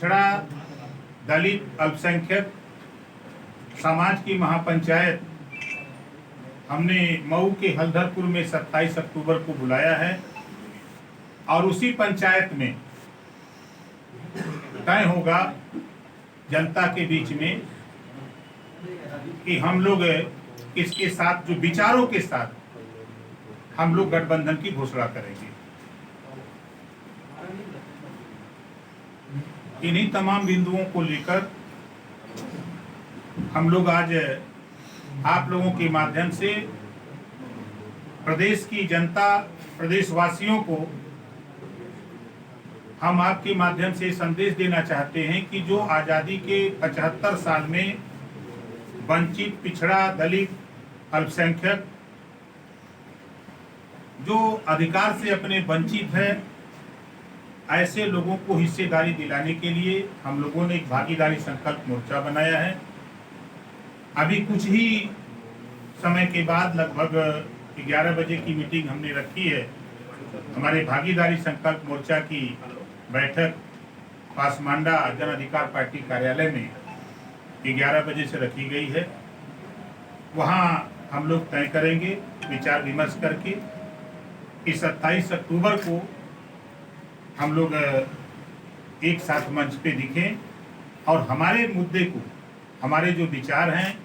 पिछड़ा, दलित, अल्पसंख्यक समाज की महापंचायत हमने मऊ के हल्दरपुर में 27 अक्टूबर को बुलाया है और उसी पंचायत में तय होगा जनता के बीच में कि हम लोग इसके साथ जो विचारों के साथ हम लोग गठबंधन की घोषणा करेंगे। इन्हीं तमाम बिंदुओं को लेकर हम लोग आज आप लोगों के माध्यम से प्रदेश की जनता, प्रदेशवासियों को हम आपके माध्यम से संदेश देना चाहते हैं कि जो आज़ादी के 75 साल में वंचित, पिछड़ा, दलित, अल्पसंख्यक जो अधिकार से अपने वंचित है, ऐसे लोगों को हिस्सेदारी दिलाने के लिए हम लोगों ने एक भागीदारी संकल्प मोर्चा बनाया है। अभी कुछ ही समय के बाद लगभग 11 बजे की मीटिंग हमने रखी है। हमारे भागीदारी संकल्प मोर्चा की बैठक पासमांडा जन अधिकार पार्टी कार्यालय में 11 बजे से रखी गई है। वहाँ हम लोग तय करेंगे विचार विमर्श करके कि 27 अक्टूबर को हम लोग एक साथ मंच पे दिखें और हमारे मुद्दे को, हमारे जो विचार हैं,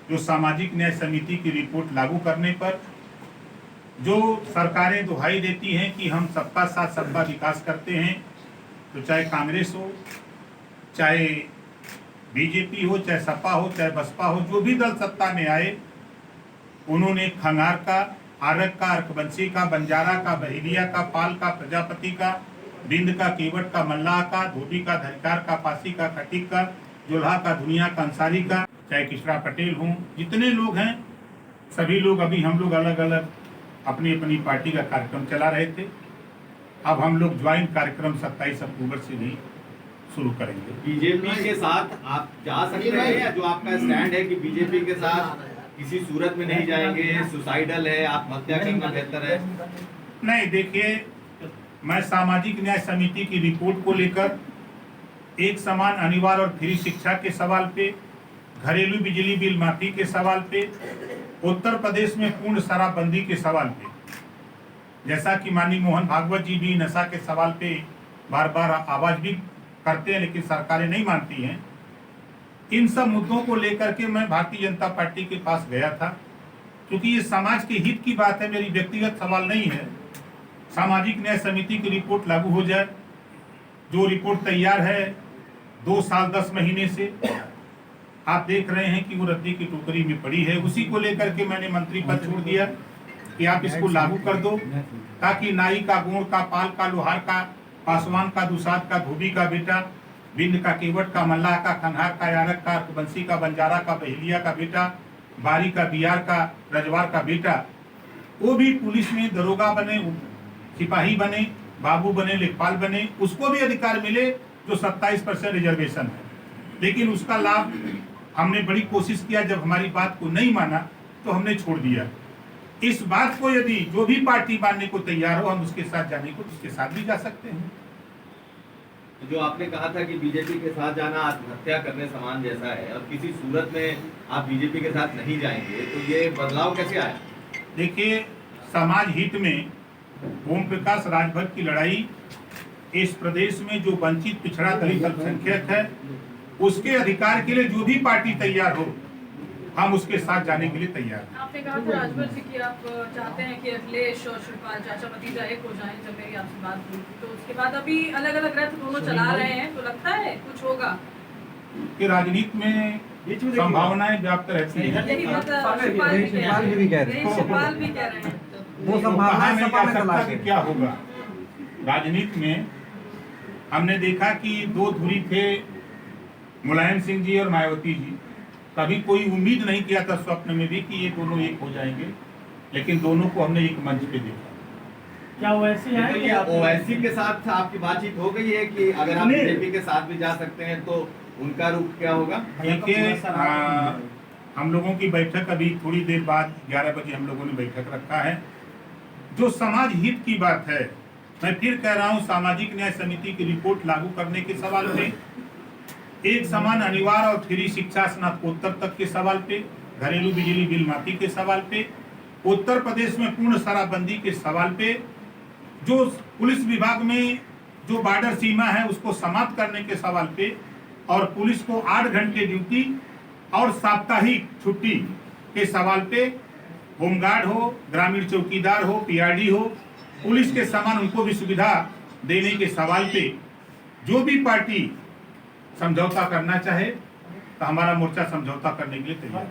जो सामाजिक न्याय समिति की रिपोर्ट लागू करने पर जो सरकारें दुहाई देती हैं कि हम सबका साथ सबका विकास करते हैं, तो चाहे कांग्रेस हो, चाहे बीजेपी हो, चाहे सपा हो, चाहे बसपा हो, जो भी दल सत्ता में आए, उन्होंने खंगार का, आरक का, अर्कवंशी का, बंजारा का, बहेलिया का, पाल का, प्रजापति का, बिंद का, केवट का, मल्लाह का, धोबी का, धरकार का, पासी का, खटीक का, जोल्हा का, दुनिया का, अंसारी का, चाहे किशरा पटेल हों, जितने लोग हैं सभी लोग, अभी हम लोग अलग अलग अपनी अपनी पार्टी का कार्यक्रम चला रहे थे। अब हम लोग ज्वाइंट कार्यक्रम 27 अक्टूबर से भी शुरू करेंगे। बीजेपी के साथ आप जा सकते हैं या जो आपका स्टैंड है कि बीजेपी के साथ किसी सूरत में नहीं जाएंगे, सुसाइडल है, आत्महत्या करना बेहतर है? नहीं, देखिए, मैं सामाजिक न्याय समिति की रिपोर्ट को लेकर एक समान अनिवार्य और फ्री शिक्षा के सवाल पे, घरेलू बिजली बिल माफी के सवाल पे, उत्तर प्रदेश में पूर्ण शराबबंदी के सवाल पे, जैसा कि माननीय मोहन भागवत जी भी नशा के सवाल पे बार बार आवाज भी करते हैं लेकिन सरकारें नहीं मानती हैं। इन सब मुद्दों को लेकर के मैं भारतीय जनता पार्टी के पास गया था, क्योंकि ये समाज के हित की बात है, मेरी व्यक्तिगत सवाल नहीं है। सामाजिक न्याय समिति की रिपोर्ट लागू हो जाए, जो रिपोर्ट तैयार है 2 साल 10 महीने से, आप देख रहे हैं कि वो रद्दी की टोकरी में पड़ी है। उसी को लेकर के मैंने मंत्री पद छोड़ दिया कि आप इसको लागू कर दो, ताकि नाई का, गोड़ का, पाल का, लोहार का, पासवान का, दुसाद का, धोबी का बेटा, बिंद का, केवट का, मल्लाह का, खनहार का, यारक का, अर्कवंशी का, बंजारा का, बहेलिया का बेटा, बारी का, बियार का, रजवार का बेटा, वो भी पुलिस में दरोगा बने, सिपाही बने, बाबू बने, लेखपाल बने, उसको भी अधिकार मिले जो 27% रिजर्वेशन है। लेकिन उसका लाभ हमने बड़ी कोशिश किया, जब हमारी बात को नहीं माना तो हमने छोड़ दिया। इस बात को यदि जो भी पार्टी मानने को तैयार हो, हम उसके साथ जाने को उसके साथ भी जा सकते हैं। जो आपने कहा था कि बीजेपी के साथ जाना आत्महत्या करने समान जैसा है, और किसी सूरत में आप बीजेपी के साथ नहीं जाएंगे, तो ये बदलाव कैसे आया? देखिए, समाज हित में ओम प्रकाश राजभर की लड़ाई, इस प्रदेश में जो वंचित, पिछड़ा, दलित, अल्पसंख्यक है, उसके अधिकार के लिए जो भी पार्टी तैयार हो, हम उसके साथ जाने के लिए तैयार हैं। आपने कहा था राजभर जी कि आप चाहते हैं कि अखिलेश और शिवपाल चाचा भतीजा एक हो जाएं। जब मेरी आपसे बात हुई तो उसके बाद अभी अलग अलग रथ दोनों चला रहे हैं, तो लगता है कुछ होगा कि राजनीति में संभावनाएं व्याप्त रहती हैं। यही बात शिवपाल भी कह रहे हैं। वो संभावना नहीं कह सकता कि क्या होगा। राजनीति में हमने देखा कि 2 धुरी थे, मुलायम सिंह जी और मायावती जी। कभी कोई उम्मीद नहीं किया था स्वप्न में भी कि ये दोनों एक हो जाएंगे, लेकिन दोनों को हमने एक मंच पे देखा। क्या ओवैसी है? तो ये ओवैसी के साथ आपकी बातचीत हो गई है कि अगर आप बीजेपी के साथ भी जा सकते हैं तो उनका रुख क्या होगा? देखिए, हम लोगों की बैठक अभी थोड़ी देर बाद 11 बजे हम लोगों ने बैठक रखा है। जो समाज हित की बात है मैं फिर कह रहा हूं, सामाजिक न्याय समिति की रिपोर्ट लागू करने के सवाल पे, एक समान अनिवार्य और फ्री शिक्षा स्नातकोत्तर तक के सवाल पे, घरेलू बिजली बिल माफी के सवाल पे, उत्तर प्रदेश में पूर्ण शराबबंदी के सवाल पे, जो पुलिस विभाग में जो बॉर्डर सीमा है उसको समाप्त करने के सवाल पे, और पुलिस को 8 घंटे ड्यूटी और साप्ताहिक छुट्टी के सवाल पे, होमगार्ड हो, ग्रामीण चौकीदार हो, पीआरडी हो, पुलिस के समान उनको भी सुविधा देने के सवाल पे जो भी पार्टी समझौता करना चाहे तो हमारा मोर्चा समझौता करने के लिए तैयार है।